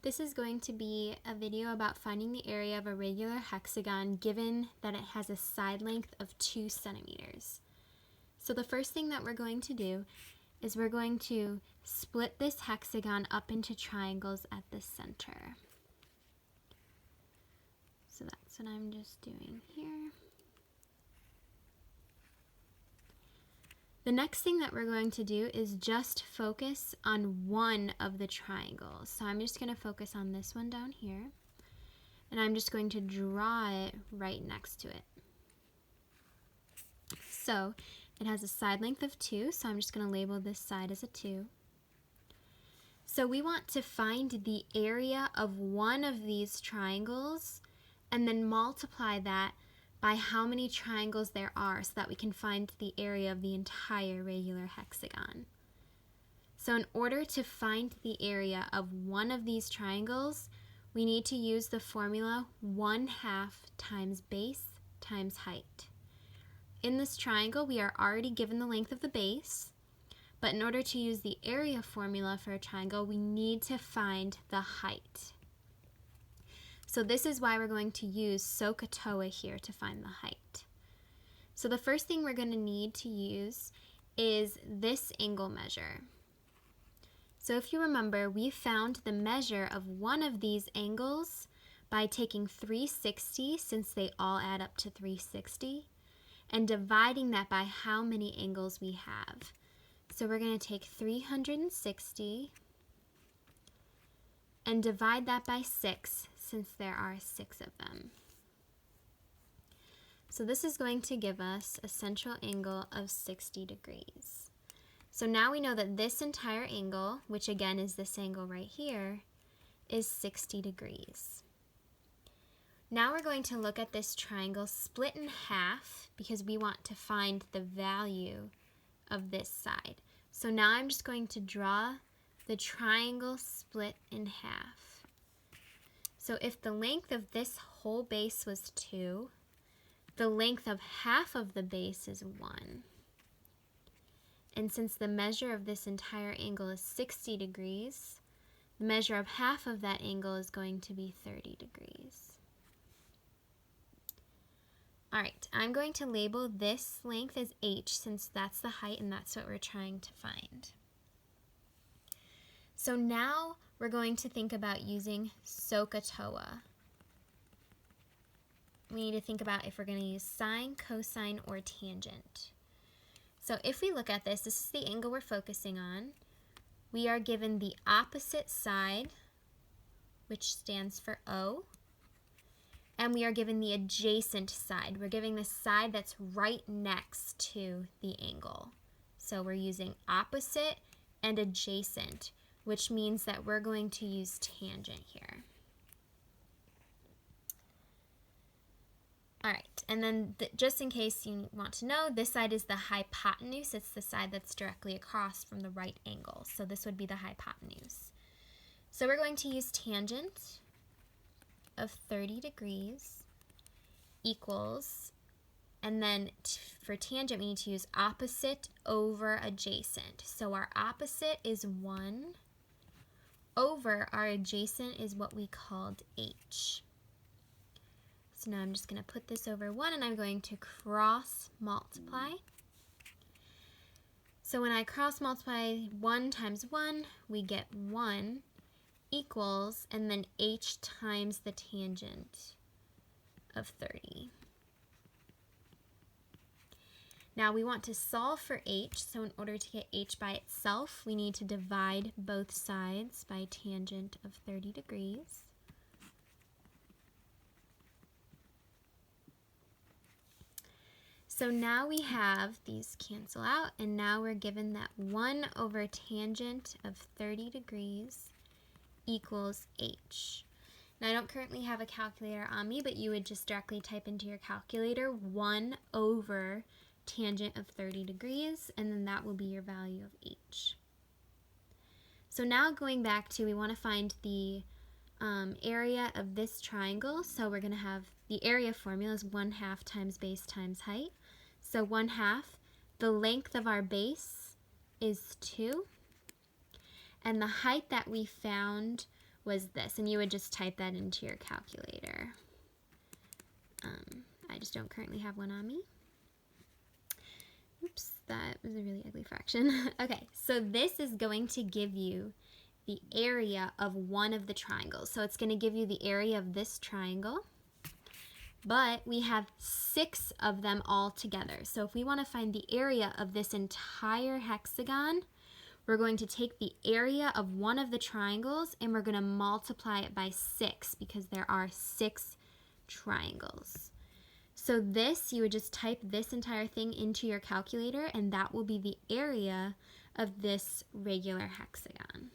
This is going to be a video about finding the area of a regular hexagon given that it has a side length of 2 centimeters. So the first thing that we're going to do is we're going to split this hexagon up into triangles at the center. So that's what I'm just doing here. The next thing that we're going to do is just focus on one of the triangles. So I'm just going to focus on this one down here, and I'm just going to draw it right next to it. So it has a side length of 2, so I'm just going to label this side as a 2. So we want to find the area of one of these triangles and then multiply that by how many triangles there are so that we can find the area of the entire regular hexagon. So in order to find the area of one of these triangles, we need to use the formula 1/2 times base times height. In this triangle, we are already given the length of the base, but in order to use the area formula for a triangle, we need to find the height. So this is why we're going to use SOHCAHTOA here to find the height. So the first thing we're going to need to use is this angle measure. So if you remember, we found the measure of one of these angles by taking 360, since they all add up to 360, and dividing that by how many angles we have. So we're going to take 360 and divide that by 6, since there are 6 of them. So this is going to give us a central angle of 60 degrees. So now we know that this entire angle, which again is this angle right here, is 60 degrees. Now we're going to look at this triangle split in half because we want to find the value of this side. So now I'm just going to draw the triangle split in half. So if the length of this whole base was 2, the length of half of the base is 1. And since the measure of this entire angle is 60 degrees, the measure of half of that angle is going to be 30 degrees. Alright, I'm going to label this length as h since that's the height and that's what we're trying to find. So now we're going to think about using SOHCAHTOA. We need to think about if we're going to use sine, cosine, or tangent. So if we look at this, this is the angle we're focusing on. We are given the opposite side, which stands for O, and we are given the adjacent side. We're giving the side that's right next to the angle. So we're using opposite and adjacent, which means that we're going to use tangent here. All right, and then just in case you want to know, this side is the hypotenuse. It's the side that's directly across from the right angle. So this would be the hypotenuse. So we're going to use tangent of 30 degrees equals, and then for tangent we need to use opposite over adjacent. So our opposite is 1 over our adjacent is what we called h. So now I'm just going to put this over 1 and I'm going to cross multiply. So when I cross multiply 1 times 1, we get 1 equals, and then h times the tangent of 30. Now we want to solve for h, so in order to get h by itself, we need to divide both sides by tangent of 30 degrees. So now we have these cancel out, and now we're given that 1 over tangent of 30 degrees equals h. Now I don't currently have a calculator on me, but you would just directly type into your calculator 1 over tangent of 30 degrees, and then that will be your value of h. So now going back to, we want to find the area of this triangle, so we're going to have the area formula is 1/2 times base times height. So 1/2, the length of our base is 2, and the height that we found was this, and you would just type that into your calculator. I just don't currently have one on me. Oops, that was a really ugly fraction. Okay, so this is going to give you the area of one of the triangles. So it's going to give you the area of this triangle, but we have 6 of them all together. So if we want to find the area of this entire hexagon, we're going to take the area of one of the triangles and we're going to multiply it by 6 because there are 6 triangles. So this, you would just type this entire thing into your calculator and that will be the area of this regular hexagon.